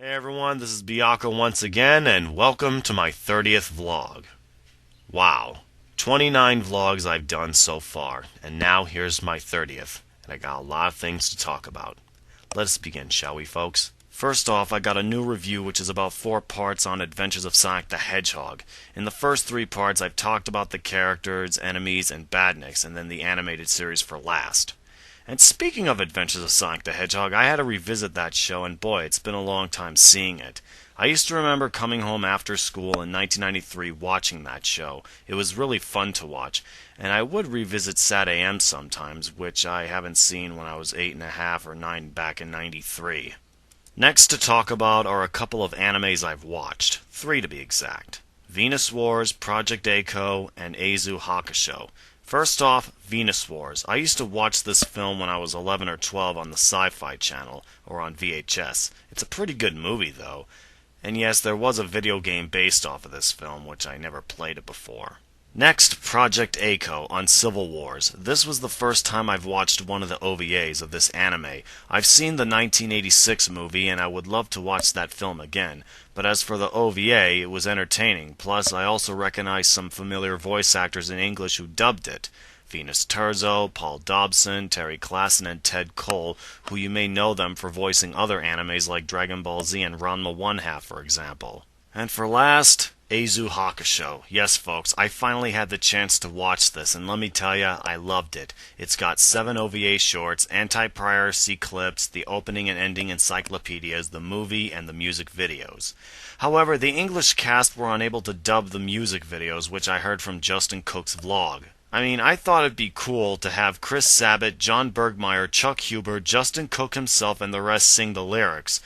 Hey everyone, this is Byakko once again, and welcome to my 30th vlog. Wow, 29 vlogs I've done so far, and now here's my 30th, and I got a lot of things to talk about. Let us begin, shall we, folks? First off, I got a new review which is about 4 parts on Adventures of Sonic the Hedgehog. In the first 3 parts, I've talked about the characters, enemies, and badniks, and then the animated series for last. And speaking of Adventures of Sonic the Hedgehog, I had to revisit that show, and boy, it's been a long time seeing it. I used to remember coming home after school in 1993 watching that show. It was really fun to watch, and I would revisit Sat AM sometimes, which I haven't seen when I was 8.5 or 9 back in '93. Next to talk about are a couple of animes I've watched, 3 to be exact. Venus Wars, Project Aiko, and Aizu Hakusho. First off, Venus Wars. I used to watch this film when I was 11 or 12 on the Sci-Fi Channel, or on VHS. It's a pretty good movie, though. And yes, there was a video game based off of this film, which I never played it before. Next, Project Aiko on Civil Wars. This was the first time I've watched one of the OVAs of this anime. I've seen the 1986 movie, and I would love to watch that film again. But as for the OVA, it was entertaining. Plus, I also recognized some familiar voice actors in English who dubbed it. Venus Terzo, Paul Dobson, Terry Klassen, and Ted Cole, who you may know them for voicing other animes like Dragon Ball Z and Ranma 1/2, for example. And for last, Aizu Hakusho. Yes, folks, I finally had the chance to watch this, and let me tell ya, I loved it. It's got 7 OVA shorts, anti-piracy clips, the opening and ending encyclopedias, the movie, and the music videos. However, the English cast were unable to dub the music videos, which I heard from Justin Cook's vlog. I mean, I thought it'd be cool to have Chris Sabat, John Bergmeyer, Chuck Huber, Justin Cook himself, and the rest sing the lyrics.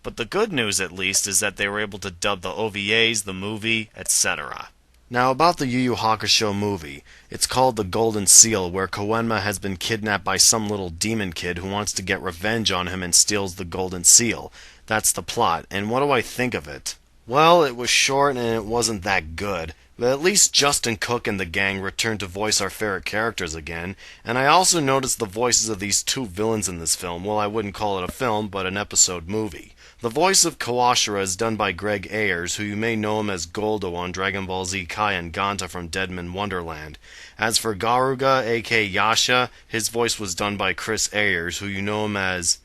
But the good news, at least, is that they were able to dub the OVAs, the movie, etc. Now about the Yu Yu Hakusho movie. It's called The Golden Seal, where Koenma has been kidnapped by some little demon kid who wants to get revenge on him and steals the Golden Seal. That's the plot, and what do I think of it? Well, it was short and it wasn't that good, but at least Justin Cook and the gang returned to voice our favorite characters again, and I also noticed the voices of these 2 villains in this film. Well, I wouldn't call it a film, but an episode movie. The voice of Kawashira is done by Greg Ayers, who you may know him as Goldo on Dragon Ball Z Kai and Ganta from Deadman Wonderland. As for Garuga, aka Yasha, his voice was done by Chris Ayers, who you know him as...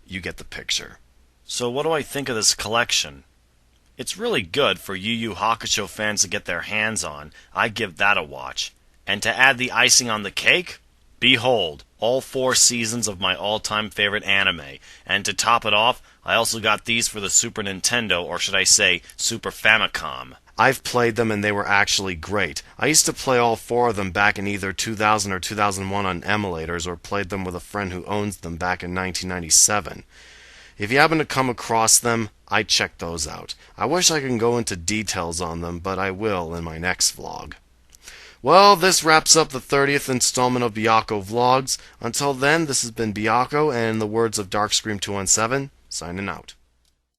You get the picture. So what do I think of this collection? It's really good for Yu Yu Hakusho fans to get their hands on. I give that a watch. And to add the icing on the cake, behold, all 4 seasons of my all-time favorite anime. And to top it off, I also got these for the Super Nintendo, or should I say, Super Famicom. I've played them and they were actually great. I used to play all 4 of them back in either 2000 or 2001 on emulators, or played them with a friend who owns them back in 1997. If you happen to come across them, I check those out. I wish I could go into details on them, but I will in my next vlog. Well, this wraps up the 30th installment of Byakko Vlogs. Until then, this has been Byakko, and in the words of Darkscream217, signing out.